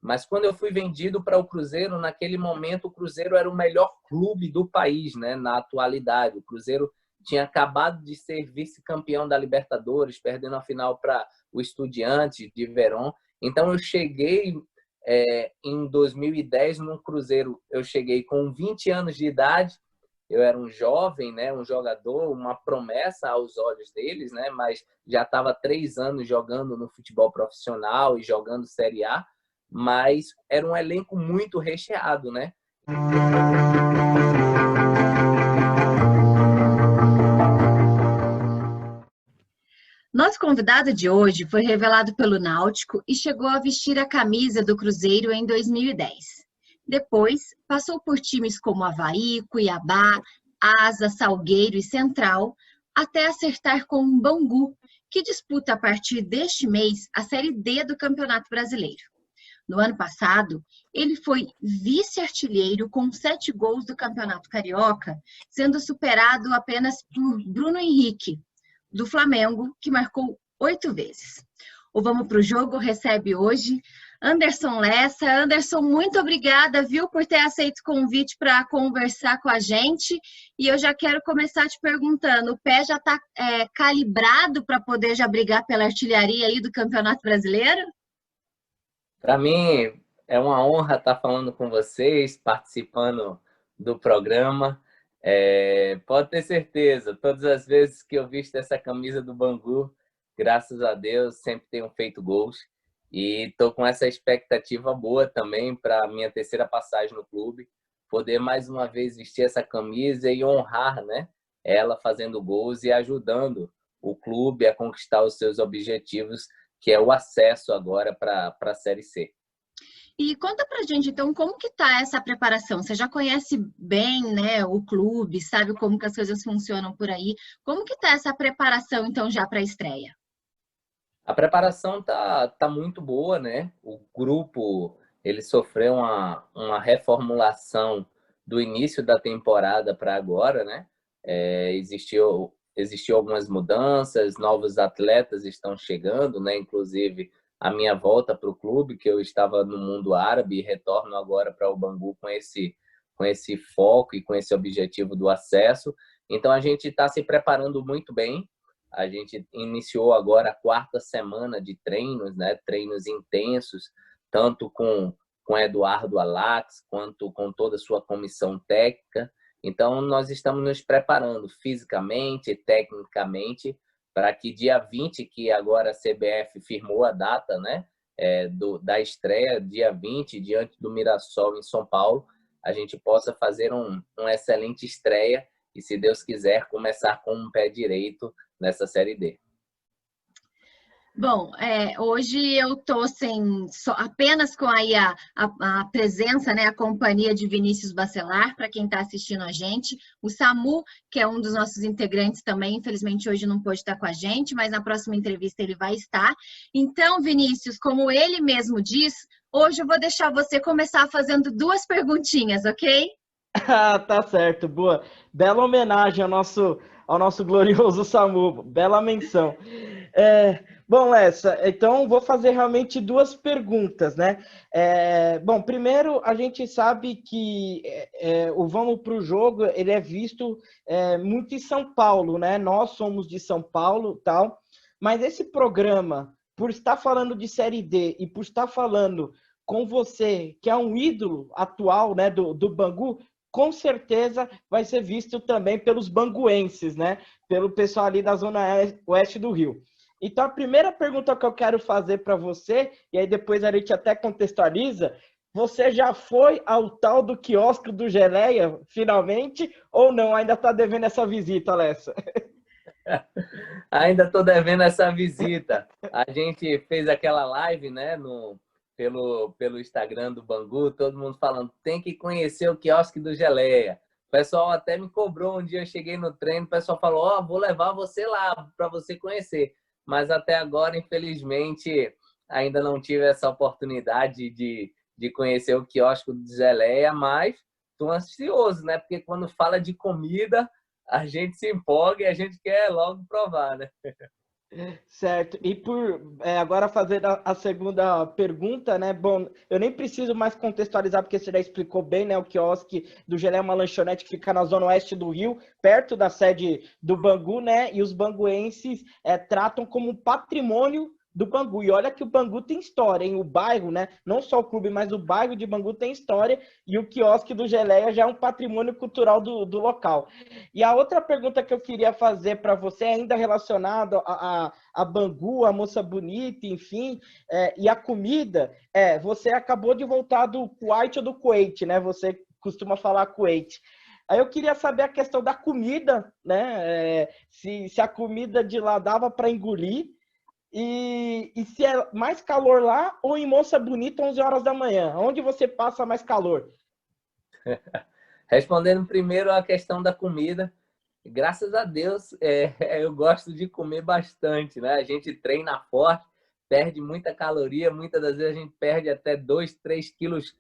Mas quando eu fui vendido para o Cruzeiro, naquele momento o Cruzeiro era o melhor clube do país, né? Na atualidade. O Cruzeiro tinha acabado de ser vice-campeão da Libertadores, perdendo a final para o Estudiantes de Verón. Então eu cheguei em 2010 no Cruzeiro, eu cheguei com 20 anos de idade. Eu era um jovem, né, um jogador, uma promessa aos olhos deles, né, mas já estava 3 anos jogando no futebol profissional e jogando Série A, mas era um elenco muito recheado, né? Nosso convidado de hoje foi revelado pelo Náutico e chegou a vestir a camisa do Cruzeiro em 2010. Depois, passou por times como Avaí, Cuiabá, Asa, Salgueiro e Central, até acertar com o Bangu, que disputa a partir deste mês a Série D do Campeonato Brasileiro. No ano passado, ele foi vice-artilheiro com 7 gols do Campeonato Carioca, sendo superado apenas por Bruno Henrique, do Flamengo, que marcou 8 vezes. O Vamos para o Jogo recebe hoje Anderson Lessa. Anderson, muito obrigada, viu, por ter aceito o convite para conversar com a gente. E eu já quero começar te perguntando, o pé já está calibrado para poder já brigar pela artilharia aí do Campeonato Brasileiro? Para mim é uma honra estar falando com vocês, participando do programa. Pode ter certeza, todas as vezes que eu visto essa camisa do Bangu, graças a Deus, sempre tenho feito gols. E estou com essa expectativa boa também para a minha terceira passagem no clube, poder mais uma vez vestir essa camisa e honrar, né, ela fazendo gols e ajudando o clube a conquistar os seus objetivos, que é o acesso agora para a Série C. E conta pra gente, então, como que tá essa preparação? Você já conhece bem, né, o clube, sabe como que as coisas funcionam por aí. Como que tá essa preparação, então, já para a estreia? A preparação tá muito boa, né? O grupo ele sofreu uma reformulação do início da temporada para agora, né? Existiu algumas mudanças, novos atletas estão chegando, né? Inclusive a minha volta para o clube, que eu estava no mundo árabe e retorno agora para o Bangu com esse foco e com esse objetivo do acesso. Então a gente está se preparando muito bem. A gente iniciou agora a 4ª semana de treinos, né? Treinos intensos, tanto com Eduardo Alax, quanto com toda a sua comissão técnica. Então, nós estamos nos preparando fisicamente, tecnicamente, para que dia 20, que agora a CBF firmou a data, né? Da estreia, dia 20, diante do Mirassol, em São Paulo, a gente possa fazer uma excelente estreia e, se Deus quiser, começar com um pé direito nessa Série D. Bom, hoje eu estou apenas com aí a presença, né, a companhia de Vinícius Bacelar, para quem está assistindo a gente. O Samu, que é um dos nossos integrantes também, infelizmente hoje não pôde estar com a gente, mas na próxima entrevista ele vai estar. Então, Vinícius, como ele mesmo diz, hoje eu vou deixar você começar fazendo 2 perguntinhas, ok? Tá certo, boa. Bela homenagem ao nosso glorioso Samu, bela menção. Bom, Lessa, então vou fazer realmente 2 perguntas, né? Bom, primeiro, a gente sabe que o Vamos para o Jogo, ele é visto muito em São Paulo, né? Nós somos de São Paulo, tal, mas esse programa, por estar falando de Série D e por estar falando com você, que é um ídolo atual, né, do Bangu, com certeza vai ser visto também pelos banguenses, né? Pelo pessoal ali da zona oeste do Rio. Então, a primeira pergunta que eu quero fazer para você, e aí depois a gente até contextualiza, você já foi ao tal do quiosque do Geleia, finalmente, ou não? Ainda está devendo essa visita, Lessa? Ainda estou devendo essa visita. A gente fez aquela live, né, pelo Instagram do Bangu, todo mundo falando, tem que conhecer o quiosque do Geleia. O pessoal até me cobrou um dia, eu cheguei no treino, o pessoal falou, vou levar você lá para você conhecer. Mas até agora, infelizmente, ainda não tive essa oportunidade de conhecer o quiosque do Geleia, mas estou ansioso, né? Porque quando fala de comida, a gente se empolga e a gente quer logo provar, né? Certo. E agora fazer a segunda pergunta, né? Bom, eu nem preciso mais contextualizar, porque você já explicou bem, né? O quiosque do Geleia é uma lanchonete que fica na zona oeste do Rio, perto da sede do Bangu, né? E os banguenses tratam como patrimônio do Bangu. E olha que o Bangu tem história, hein? O bairro, né? Não só o clube, mas o bairro de Bangu tem história, e o quiosque do Geleia já é um patrimônio cultural do local. E a outra pergunta que eu queria fazer para você, ainda relacionada a Bangu, a Moça Bonita, enfim, e a comida, você acabou de voltar do Kuwait ou do Kuwait, né? Você costuma falar Kuwait. Aí eu queria saber a questão da comida, né? Se a comida de lá dava para engolir, e se é mais calor lá ou em Moça Bonita, 11 horas da manhã? Onde você passa mais calor? Respondendo primeiro a questão da comida, graças a Deus, eu gosto de comer bastante, né? A gente treina forte, perde muita caloria, muitas das vezes a gente perde até 2, 3 quilos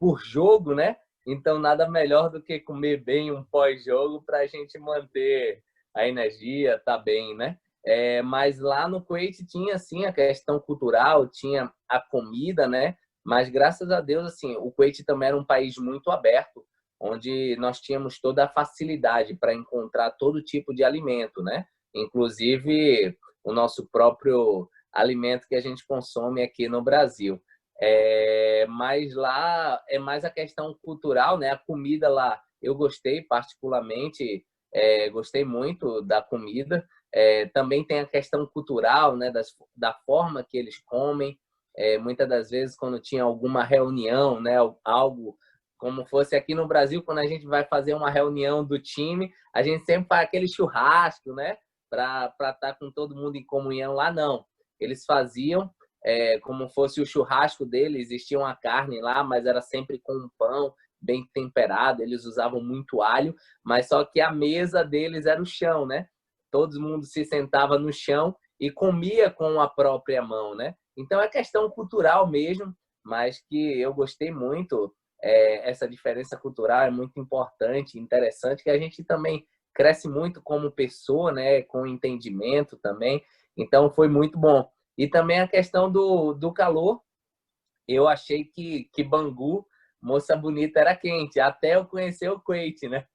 por jogo, né? Então, nada melhor do que comer bem um pós-jogo para a gente manter a energia, tá bem, né? Mas lá no Kuwait tinha, assim, a questão cultural, tinha a comida, né? Mas, graças a Deus, assim, o Kuwait também era um país muito aberto, onde nós tínhamos toda a facilidade para encontrar todo tipo de alimento, né? Inclusive o nosso próprio alimento que a gente consome aqui no Brasil. Mas lá é mais a questão cultural, né? A comida lá eu gostei particularmente, gostei muito da comida. Também tem a questão cultural, né? Da forma que eles comem. Muitas das vezes quando tinha alguma reunião, né? Algo como fosse aqui no Brasil, quando a gente vai fazer uma reunião do time, a gente sempre faz aquele churrasco, né? Para estar com todo mundo em comunhão. Lá não. Eles faziam como fosse o churrasco deles, existia uma carne lá, mas era sempre com um pão bem temperado, eles usavam muito alho, mas só que a mesa deles era o chão, né? Todo mundo se sentava no chão e comia com a própria mão, né? Então é questão cultural mesmo, mas que eu gostei muito. Essa diferença cultural é muito importante, interessante, que a gente também cresce muito como pessoa, né? Com entendimento também. Então foi muito bom. E também a questão do calor, eu achei que Bangu, Moça Bonita, era quente, até eu conhecer o Kuwait, né?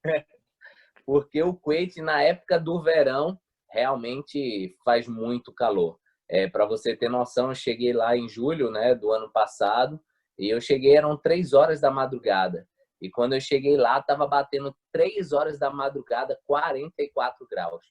Porque o Kuwait, na época do verão, realmente faz muito calor. Para você ter noção, eu cheguei lá em julho, né, do ano passado, e eu cheguei, eram 3 horas da madrugada. E quando eu cheguei lá, estava batendo 3 horas da madrugada, 44 graus.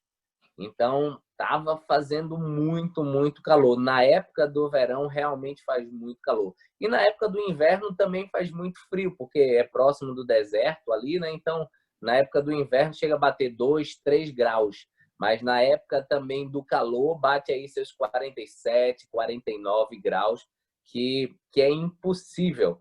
Então, estava fazendo muito, muito calor. Na época do verão, realmente faz muito calor. E na época do inverno também faz muito frio, porque é próximo do deserto ali, né? Então, na época do inverno chega a bater 2, 3 graus. Mas na época também do calor, bate aí seus 47, 49 graus, que é impossível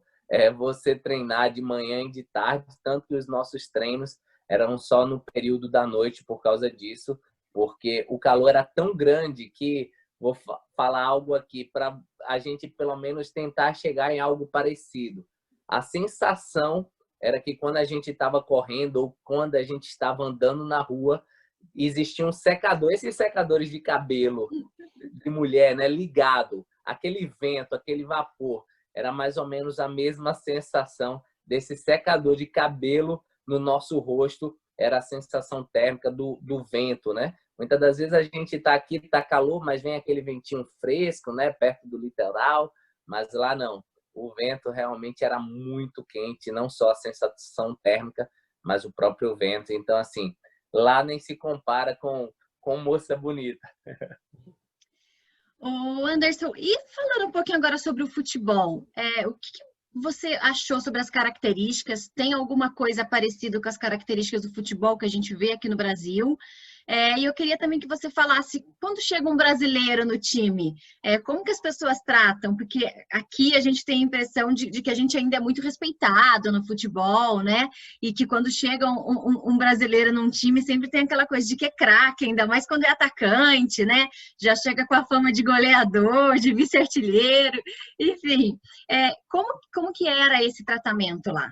você treinar de manhã e de tarde, tanto que os nossos treinos eram só no período da noite por causa disso, porque o calor era tão grande que vou falar algo aqui para a gente pelo menos tentar chegar em algo parecido. A sensação era que quando a gente estava correndo ou quando a gente estava andando na rua, existia um secador, esses secadores de cabelo de mulher, né, ligado, aquele vento, aquele vapor, era mais ou menos a mesma sensação desse secador de cabelo no nosso rosto, era a sensação térmica do vento, né? Muitas das vezes a gente está aqui, está calor, mas vem aquele ventinho fresco, né, perto do litoral, mas lá não. O vento realmente era muito quente, não só a sensação térmica, mas o próprio vento. Então, assim, lá nem se compara com Moça Bonita. Ô Anderson, e falando um pouquinho agora sobre o futebol, o que você achou sobre as características? Tem alguma coisa parecida com as características do futebol que a gente vê aqui no Brasil? E eu queria também que você falasse, quando chega um brasileiro no time, como que as pessoas tratam? Porque aqui a gente tem a impressão de que a gente ainda é muito respeitado no futebol, né? E que quando chega um brasileiro num time, sempre tem aquela coisa de que é craque, ainda mais quando é atacante, né? Já chega com a fama de goleador, de vice-artilheiro, enfim. Como que era esse tratamento lá?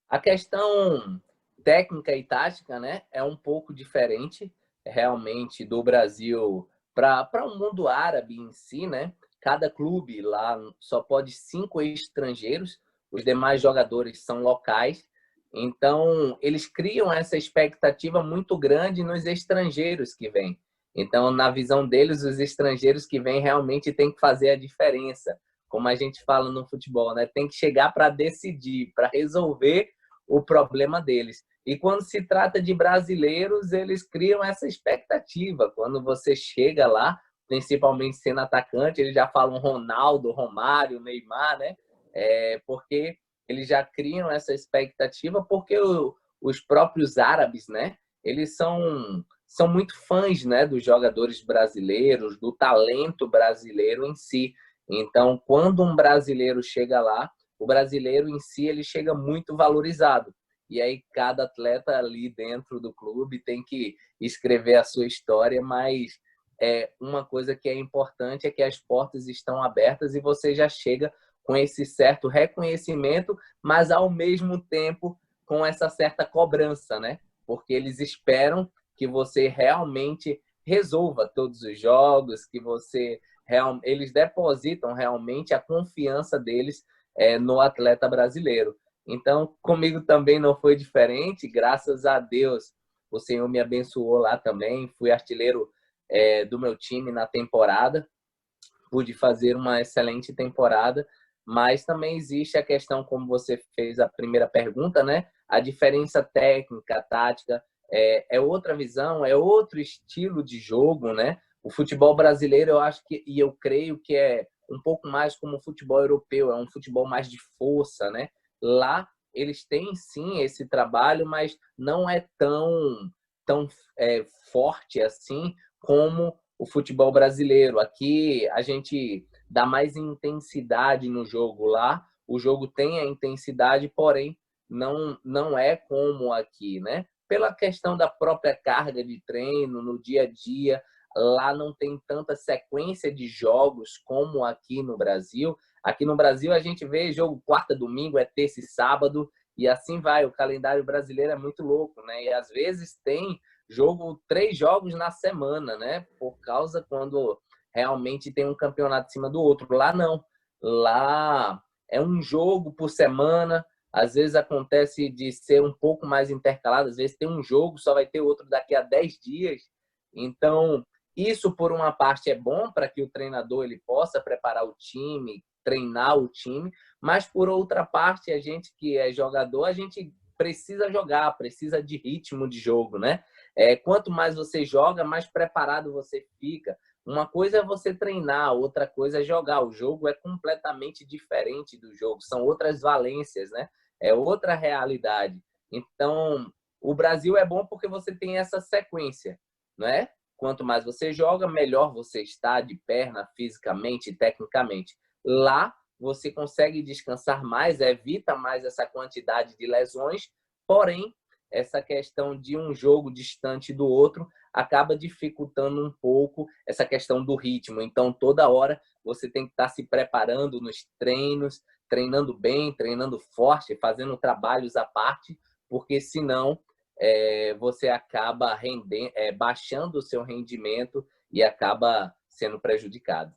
A questão técnica e tática, né, é um pouco diferente, realmente do Brasil para o mundo árabe em si, né? Cada clube lá só pode 5 estrangeiros, os demais jogadores são locais. Então, eles criam essa expectativa muito grande nos estrangeiros que vêm. Então, na visão deles, os estrangeiros que vêm realmente têm que fazer a diferença, como a gente fala no futebol, né? Tem que chegar para decidir, para resolver o problema deles. E quando se trata de brasileiros, eles criam essa expectativa. Quando você chega lá, principalmente sendo atacante, eles já falam Ronaldo, Romário, Neymar, né? Porque eles já criam essa expectativa, porque os próprios árabes, né? Eles são muito fãs, né, dos jogadores brasileiros, do talento brasileiro em si. Então, quando um brasileiro chega lá, o brasileiro em si ele chega muito valorizado. E aí cada atleta ali dentro do clube tem que escrever a sua história, mas uma coisa que é importante é que as portas estão abertas e você já chega com esse certo reconhecimento, mas ao mesmo tempo com essa certa cobrança, né? Porque eles esperam que você realmente resolva todos os jogos, que eles depositam realmente a confiança deles no atleta brasileiro. Então, comigo também não foi diferente, graças a Deus. O Senhor me abençoou lá também, fui artilheiro do meu time na temporada, pude fazer uma excelente temporada, mas também existe a questão, como você fez a primeira pergunta, né? A diferença técnica, tática, é outra visão, é outro estilo de jogo, né? O futebol brasileiro, eu acho e eu creio que é um pouco mais como o futebol europeu, é um futebol mais de força, né? Lá eles têm sim esse trabalho, mas não é tão forte assim como o futebol brasileiro. Aqui a gente dá mais intensidade no jogo. Lá o jogo tem a intensidade, porém não é como aqui, né? Pela questão da própria carga de treino no dia a dia, lá não tem tanta sequência de jogos como aqui no Brasil. Aqui no Brasil a gente vê jogo quarta, domingo, terça e sábado, e assim vai. O calendário brasileiro é muito louco, né? E às vezes tem 3 jogos na semana, né? Por causa quando realmente tem um campeonato em cima do outro. Lá não. Lá é um jogo por semana. Às vezes acontece de ser um pouco mais intercalado. Às vezes tem um jogo, só vai ter outro daqui a 10 dias. Então, isso por uma parte é bom para que o treinador ele possa preparar o time, treinar o time, mas por outra parte, a gente que é jogador, a gente precisa jogar, precisa de ritmo de jogo, né? Quanto mais você joga, mais preparado você fica. Uma coisa é você treinar, outra coisa é jogar. O jogo é completamente diferente do jogo, são outras valências, né? É outra realidade. Então, o Brasil é bom porque você tem essa sequência, não é? Quanto mais você joga, melhor você está de perna, fisicamente, tecnicamente. Lá, você consegue descansar mais, evita mais essa quantidade de lesões, porém, essa questão de um jogo distante do outro acaba dificultando um pouco essa questão do ritmo. Então, toda hora você tem que estar se preparando nos treinos, treinando bem, treinando forte, fazendo trabalhos à parte, porque senão você acaba baixando o seu rendimento e acaba sendo prejudicado.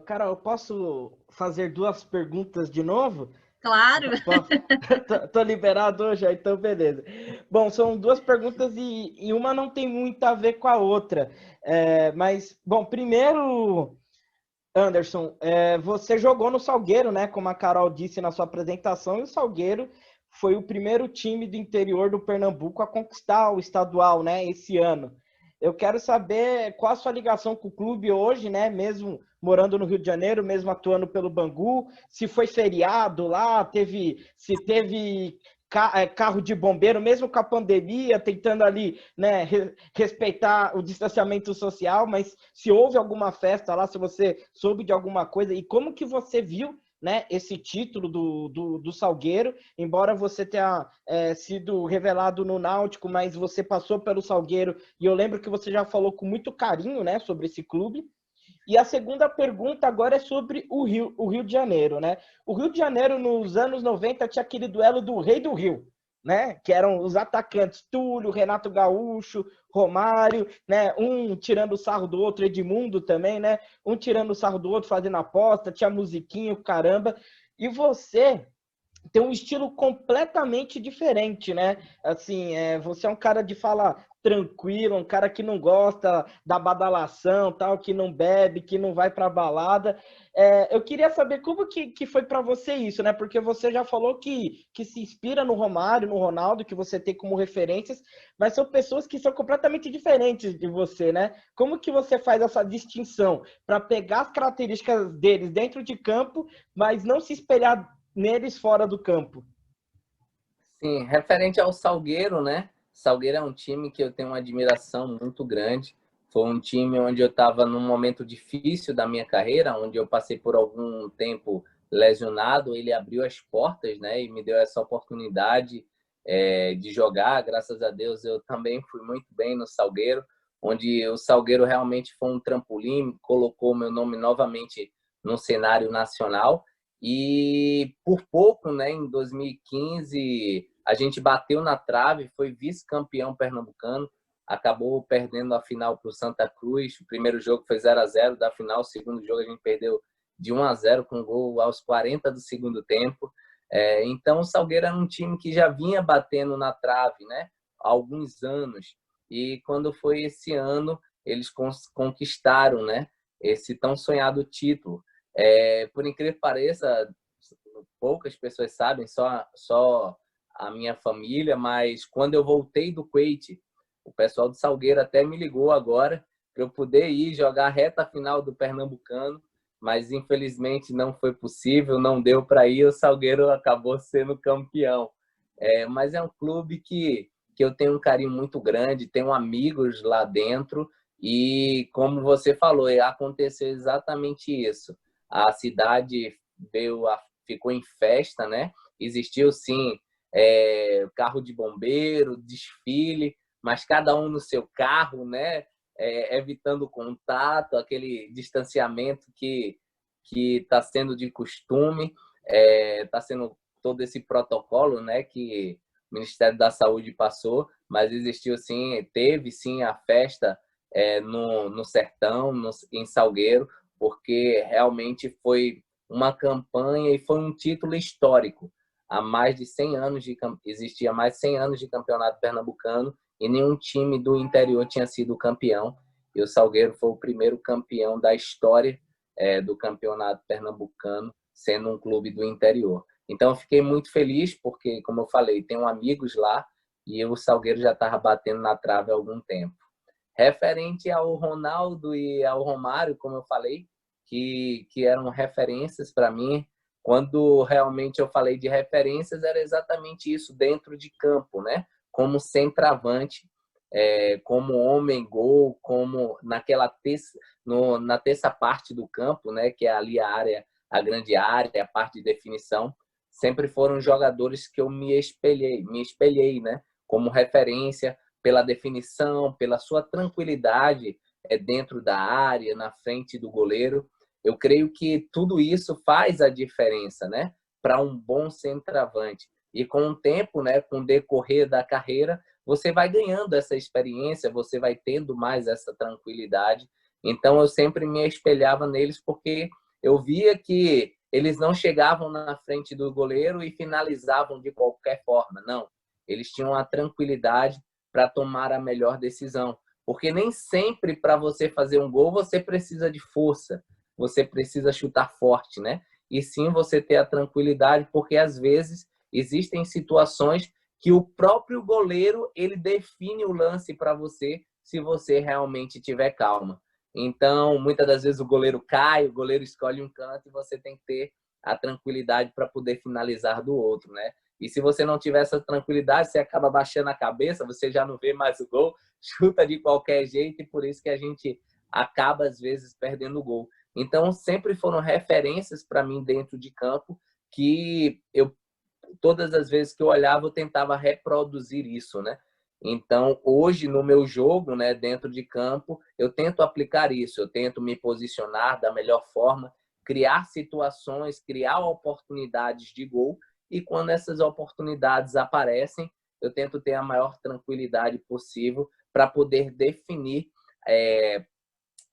Carol, eu posso fazer 2 perguntas de novo? Claro. Tô liberado hoje, então beleza. Bom, são 2 perguntas e uma não tem muito a ver com a outra. Mas, bom, primeiro, Anderson, você jogou no Salgueiro, né? Como a Carol disse na sua apresentação, e o Salgueiro foi o primeiro time do interior do Pernambuco a conquistar o estadual, né? Esse ano. Eu quero saber qual a sua ligação com o clube hoje, né? Mesmo morando no Rio de Janeiro, mesmo atuando pelo Bangu, se foi feriado lá, se teve carro de bombeiro, mesmo com a pandemia, tentando ali, né, respeitar o distanciamento social, mas se houve alguma festa lá, se você soube de alguma coisa, e como que você viu, né, esse título do Salgueiro, embora você tenha sido revelado no Náutico, mas você passou pelo Salgueiro, e eu lembro que você já falou com muito carinho, né, sobre esse clube. E a segunda pergunta agora é sobre o Rio de Janeiro, né? O Rio de Janeiro, nos anos 90, tinha aquele duelo do Rei do Rio, né? Que eram os atacantes, Túlio, Renato Gaúcho, Romário, né? Um tirando o sarro do outro, Edmundo também, né? Um tirando o sarro do outro, fazendo aposta, tinha musiquinho, caramba. E você tem um estilo completamente diferente, né? Assim, você é um cara de fala tranquilo, um cara que não gosta da badalação, tal, que não bebe, que não vai para balada. Eu queria saber como que foi para você isso, né? Porque você já falou que se inspira no Romário, no Ronaldo, que você tem como referências, mas são pessoas que são completamente diferentes de você, né? Como que você faz essa distinção para pegar as características deles dentro de campo, mas não se espelhar neles fora do campo? Sim, referente ao Salgueiro, né? Salgueiro é um time que eu tenho uma admiração muito grande. Foi um time onde eu estava num momento difícil da minha carreira, onde eu passei por algum tempo lesionado. Ele abriu as portas, né? E me deu essa oportunidade de jogar. Graças a Deus, eu também fui muito bem no Salgueiro, onde o Salgueiro realmente foi um trampolim, colocou meu nome novamente no cenário nacional. E por pouco, né, em 2015, a gente bateu na trave, foi vice-campeão pernambucano, acabou perdendo a final para o Santa Cruz. O primeiro jogo foi 0-0 da final, o segundo jogo a gente perdeu de 1-0 com gol aos 40 do segundo tempo. Então, o Salgueiro era um time que já vinha batendo na trave, né, há alguns anos. E quando foi esse ano, eles conquistaram, né, esse tão sonhado título. Por incrível que pareça, poucas pessoas sabem, só a minha família, mas quando eu voltei do Kuwait, o pessoal do Salgueiro até me ligou agora para eu poder ir jogar a reta final do Pernambucano, mas infelizmente não foi possível, não deu para ir, o Salgueiro acabou sendo campeão. Mas é um clube que eu tenho um carinho muito grande, tenho amigos lá dentro e, como você falou, aconteceu exatamente isso. A cidade ficou em festa, né? Existiu sim carro de bombeiro, desfile, mas cada um no seu carro, né? Evitando contato, aquele distanciamento que está sendo de costume, está sendo todo esse protocolo, né? Que o Ministério da Saúde passou, mas existiu sim, teve sim a festa no Sertão, em Salgueiro, porque realmente foi uma campanha e foi um título histórico. Há mais de 100 anos existia mais de 100 anos de campeonato pernambucano e nenhum time do interior tinha sido campeão. E o Salgueiro foi o primeiro campeão da história do campeonato pernambucano, sendo um clube do interior. Então, eu fiquei muito feliz porque, como eu falei, tenho amigos lá e o Salgueiro já estava batendo na trave há algum tempo. Referente ao Ronaldo e ao Romário, como eu falei, que eram referências para mim, quando realmente eu falei de referências, era exatamente isso, dentro de campo, né? Como centroavante, como homem-gol, como na terça parte do campo, né? Que é ali a grande área, a parte de definição, sempre foram jogadores que eu me espelhei, né? Como referência, pela definição, pela sua tranquilidade dentro da área, na frente do goleiro. Eu creio que tudo isso faz a diferença, né, para um bom centroavante. E com o tempo, né, com o decorrer da carreira, você vai ganhando essa experiência, você vai tendo mais essa tranquilidade. Então, eu sempre me espelhava neles porque eu via que eles não chegavam na frente do goleiro e finalizavam de qualquer forma, não. Eles tinham a tranquilidade para tomar a melhor decisão. Porque nem sempre para você fazer um gol você precisa de força, você precisa chutar forte, né? E sim você ter a tranquilidade, porque às vezes existem situações que o próprio goleiro ele define o lance para você se você realmente tiver calma. Então, muitas das vezes o goleiro cai, o goleiro escolhe um canto e você tem que ter a tranquilidade para poder finalizar do outro, né? E se você não tiver essa tranquilidade, você acaba baixando a cabeça, você já não vê mais o gol, chuta de qualquer jeito e por isso que a gente acaba, às vezes, perdendo o gol. Então, sempre foram referências para mim dentro de campo que todas as vezes que eu olhava, eu tentava reproduzir isso, né? Então, hoje, no meu jogo, né, dentro de campo, eu tento aplicar isso, eu tento me posicionar da melhor forma, criar situações, criar oportunidades de gol, e quando essas oportunidades aparecem, eu tento ter a maior tranquilidade possível para poder definir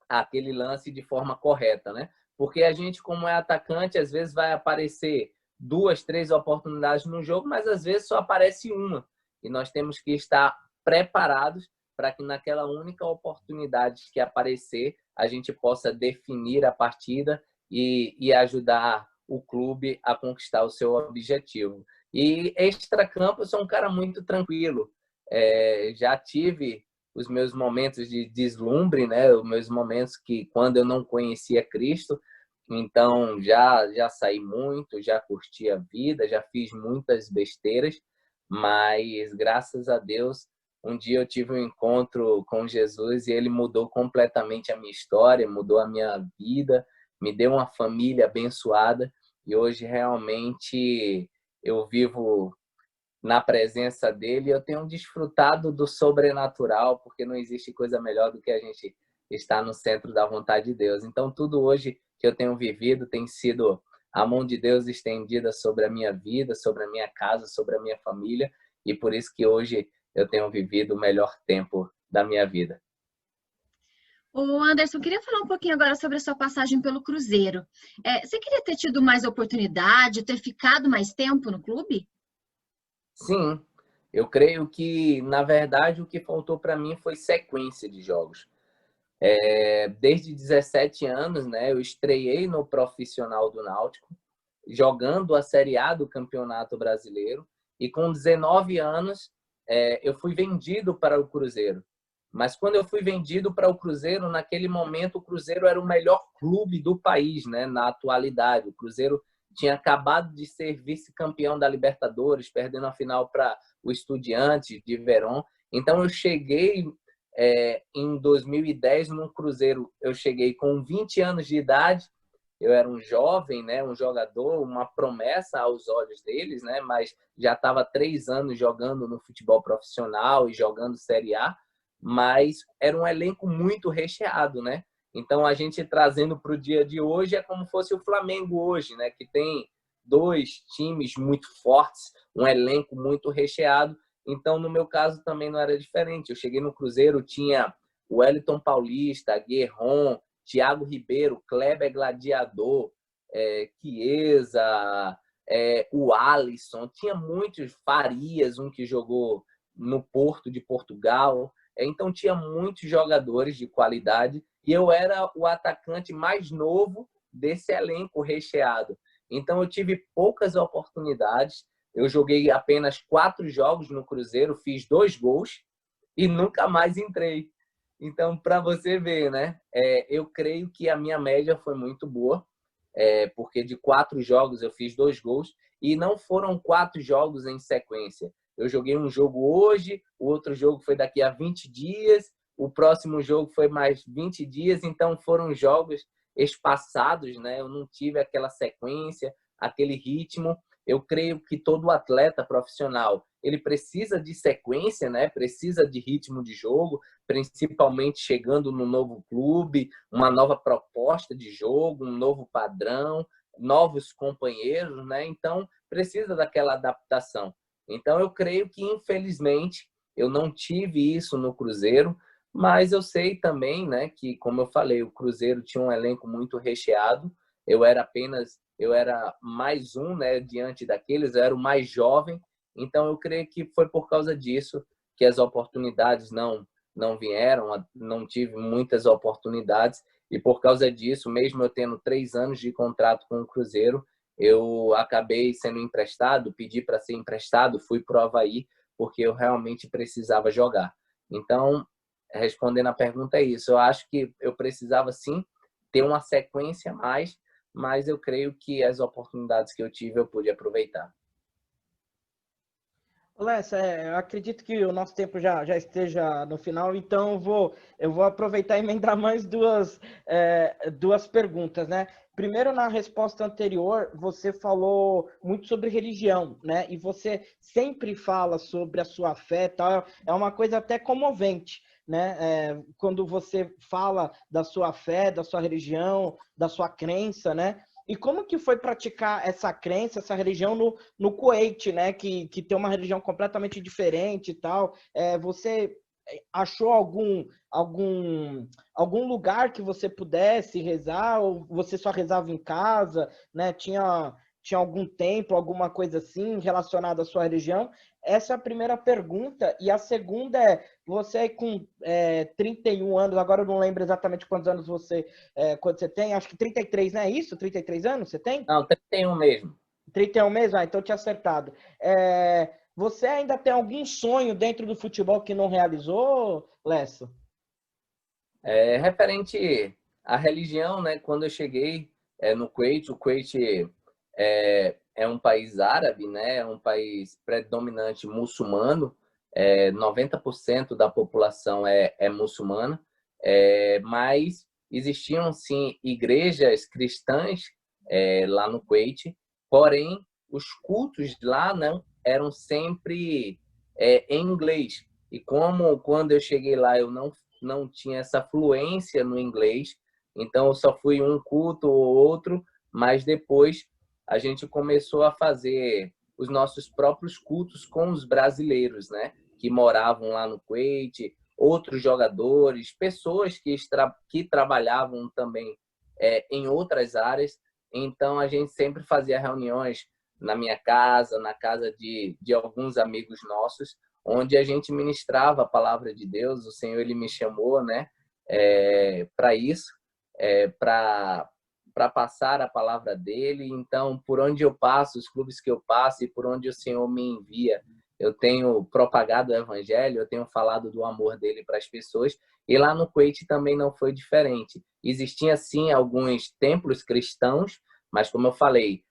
aquele lance de forma correta, né? Porque a gente, como é atacante, às vezes vai aparecer 2, 3 oportunidades no jogo, mas às vezes só aparece uma. E nós temos que estar preparados para que naquela única oportunidade que aparecer, a gente possa definir a partida e ajudar o clube a conquistar o seu objetivo. E extracampo, eu sou um cara muito tranquilo. Já tive os meus momentos de deslumbre, né? Os meus momentos que quando eu não conhecia Cristo, então já saí muito, já curti a vida, já fiz muitas besteiras, mas graças a Deus um dia eu tive um encontro com Jesus e ele mudou completamente a minha história, mudou a minha vida, me deu uma família abençoada e hoje realmente eu vivo na presença dele. Eu tenho desfrutado do sobrenatural, porque não existe coisa melhor do que a gente estar no centro da vontade de Deus. Então, tudo hoje que eu tenho vivido tem sido a mão de Deus estendida sobre a minha vida, sobre a minha casa, sobre a minha família, e por isso que hoje eu tenho vivido o melhor tempo da minha vida. Ô Anderson, queria falar um pouquinho agora sobre a sua passagem pelo Cruzeiro. Você queria ter tido mais oportunidade, ter ficado mais tempo no clube? Sim, eu creio que, na verdade, o que faltou para mim foi sequência de jogos. Desde 17 anos, né, eu estreiei no profissional do Náutico, jogando a Série A do Campeonato Brasileiro, e com 19 anos eu fui vendido para o Cruzeiro. Mas quando eu fui vendido para o Cruzeiro, naquele momento o Cruzeiro era o melhor clube do país, né, na atualidade. O Cruzeiro tinha acabado de ser vice-campeão da Libertadores, perdendo a final para o Estudiantes de Verón. Então eu cheguei em 2010 no Cruzeiro, eu cheguei com 20 anos de idade. Eu era um jovem, né, um jogador, uma promessa aos olhos deles, né, mas já estava 3 anos jogando no futebol profissional e jogando Série A, mas era um elenco muito recheado, né? Então a gente trazendo para o dia de hoje é como fosse o Flamengo hoje, né, que tem 2 times muito fortes, um elenco muito recheado. Então no meu caso também não era diferente. Eu cheguei no Cruzeiro, tinha o Wellington Paulista, Guerron, Thiago Ribeiro, Kleber Gladiador, Chiesa, o Alisson, tinha muitos, Farias, um que jogou no Porto de Portugal. Então tinha muitos jogadores de qualidade e eu era o atacante mais novo desse elenco recheado. Então eu tive poucas oportunidades. Eu joguei apenas 4 jogos no Cruzeiro, fiz 2 gols e nunca mais entrei. Então, para você ver, né? Eu creio que a minha média foi muito boa, porque de 4 jogos eu fiz 2 gols e não foram 4 jogos em sequência. Eu joguei um jogo hoje, o outro jogo foi daqui a 20 dias, o próximo jogo foi mais 20 dias, então foram jogos espaçados, né? Eu não tive aquela sequência, aquele ritmo. Eu creio que todo atleta profissional, ele precisa de sequência, né? Precisa de ritmo de jogo, principalmente chegando no novo clube, uma nova proposta de jogo, um novo padrão, novos companheiros, né? Então, precisa daquela adaptação. Então, eu creio que, infelizmente, eu não tive isso no Cruzeiro, mas eu sei também, né, que, como eu falei, o Cruzeiro tinha um elenco muito recheado. Eu era mais um, né, diante daqueles, eu era o mais jovem. Então, eu creio que foi por causa disso que as oportunidades não vieram, não tive muitas oportunidades. E por causa disso, mesmo eu tendo 3 anos de contrato com o Cruzeiro, eu acabei sendo emprestado, pedi para ser emprestado, fui para o Avaí, porque eu realmente precisava jogar. Então, respondendo a pergunta, é isso. Eu acho que eu precisava, sim, ter uma sequência a mais, mas eu creio que as oportunidades que eu tive, eu pude aproveitar. Lessa, eu acredito que o nosso tempo já esteja no final, então eu vou aproveitar e emendar mais duas perguntas, né? Primeiro, na resposta anterior, você falou muito sobre religião, né? E você sempre fala sobre a sua fé, tal, é uma coisa até comovente, né? Quando você fala da sua fé, da sua religião, da sua crença, né? E como que foi praticar essa crença, essa religião no Kuwait, né? Que tem uma religião completamente diferente e tal. Você achou algum lugar que você pudesse rezar, ou você só rezava em casa, né? Tinha algum templo, alguma coisa assim relacionada à sua religião? Essa é a primeira pergunta. E a segunda é, você com 31 anos, agora eu não lembro exatamente quantos anos quando você tem, acho que 33, não é isso? 33 anos você tem? Não, 31 mesmo. 31 mesmo? Ah, então eu tinha acertado. Você ainda tem algum sonho dentro do futebol que não realizou, Lesso? Referente à religião, né? Quando eu cheguei no Kuwait, o Kuwait é um país árabe, né? É um país predominante muçulmano. 90% da população é muçulmana, mas existiam sim igrejas cristãs lá no Kuwait, porém os cultos lá não eram sempre em inglês. E como quando eu cheguei lá eu não tinha essa fluência no inglês, então eu só fui um culto ou outro, mas depois a gente começou a fazer os nossos próprios cultos com os brasileiros, né? Que moravam lá no Kuwait, outros jogadores, pessoas que trabalhavam também em outras áreas. Então a gente sempre fazia reuniões na minha casa, na casa de alguns amigos nossos, onde a gente ministrava a palavra de Deus. O Senhor ele me chamou, né, para isso, para passar a palavra dele. Então, por onde eu passo, os clubes que eu passo e por onde o Senhor me envia, eu tenho propagado o evangelho, eu tenho falado do amor dele para as pessoas. E lá no Kuwait também não foi diferente. Existiam, sim, alguns templos cristãos, mas, como eu falei,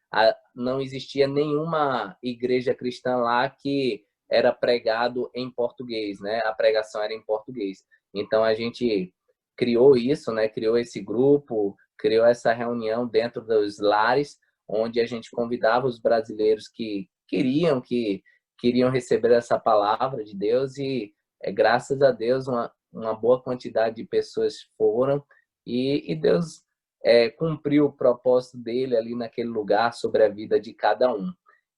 não existia nenhuma igreja cristã lá que era pregado em português, né? A pregação era em português. Então, a gente criou isso, né? Criou esse grupo, criou essa reunião dentro dos lares, onde a gente convidava os brasileiros que queriam receber essa palavra de Deus, e graças a Deus uma boa quantidade de pessoas foram, e Deus cumpriu o propósito dele ali naquele lugar sobre a vida de cada um.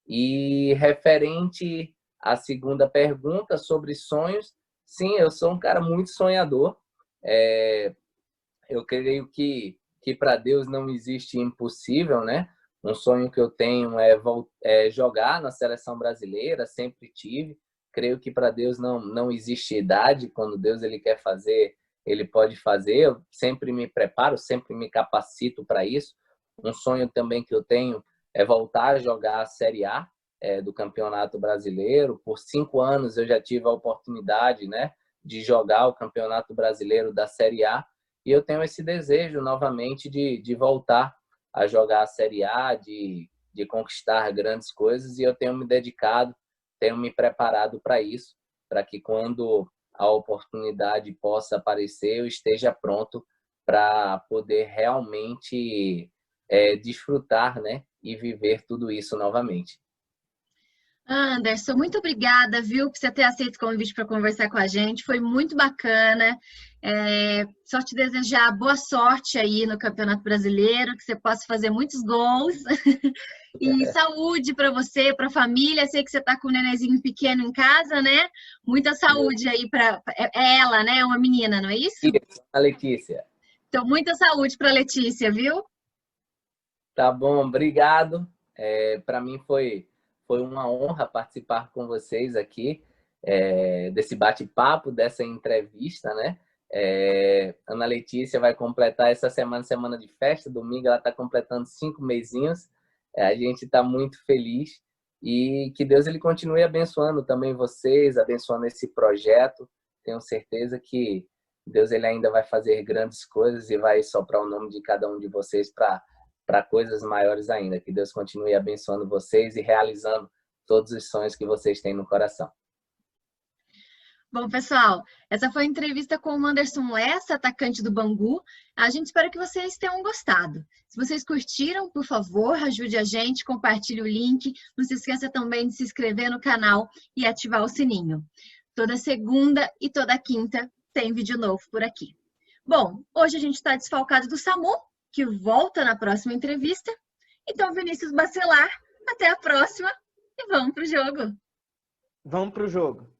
E referente à segunda pergunta sobre sonhos, sim, eu sou um cara muito sonhador. Eu creio que para Deus não existe impossível, né? Um sonho que eu tenho é jogar na seleção brasileira, sempre tive. Creio que para Deus não existe idade. Quando Deus ele quer fazer, ele pode fazer. Eu sempre me preparo, sempre me capacito para isso. Um sonho também que eu tenho é voltar a jogar a Série A do Campeonato Brasileiro. Por 5 anos eu já tive a oportunidade, né, de jogar o Campeonato Brasileiro da Série A. E eu tenho esse desejo novamente de voltar a jogar a Série A, de conquistar grandes coisas, e eu tenho me dedicado, tenho me preparado para isso, para que quando a oportunidade possa aparecer, eu esteja pronto para poder realmente desfrutar, né, e viver tudo isso novamente. Anderson, muito obrigada, viu, por você ter aceito o convite para conversar com a gente. Foi muito bacana. Só te desejar boa sorte aí no Campeonato Brasileiro, que você possa fazer muitos gols. E saúde para você, para a família. Sei que você está com um nenenzinho pequeno em casa, né? Muita saúde aí para ela, né? Uma menina, não é isso? Isso, a Letícia. Então, muita saúde para a Letícia, viu? Tá bom, obrigado. Para mim foi uma honra participar com vocês aqui desse bate-papo, dessa entrevista, né? Ana Letícia vai completar essa semana de festa, domingo ela está completando 5 mesinhos. A gente está muito feliz, e que Deus ele continue abençoando também vocês, abençoando esse projeto. Tenho certeza que Deus ele ainda vai fazer grandes coisas e vai soprar o nome de cada um de vocês para coisas maiores ainda. Que Deus continue abençoando vocês e realizando todos os sonhos que vocês têm no coração. Bom, pessoal, essa foi a entrevista com o Anderson Lessa, atacante do Bangu. A gente espera que vocês tenham gostado. Se vocês curtiram, por favor, ajude a gente, compartilhe o link. Não se esqueça também de se inscrever no canal e ativar o sininho. Toda segunda e toda quinta tem vídeo novo por aqui. Bom, hoje a gente está desfalcado do Samu, que volta na próxima entrevista. Então, Vinícius Bacelar, até a próxima e vamos pro jogo. Vamos pro jogo.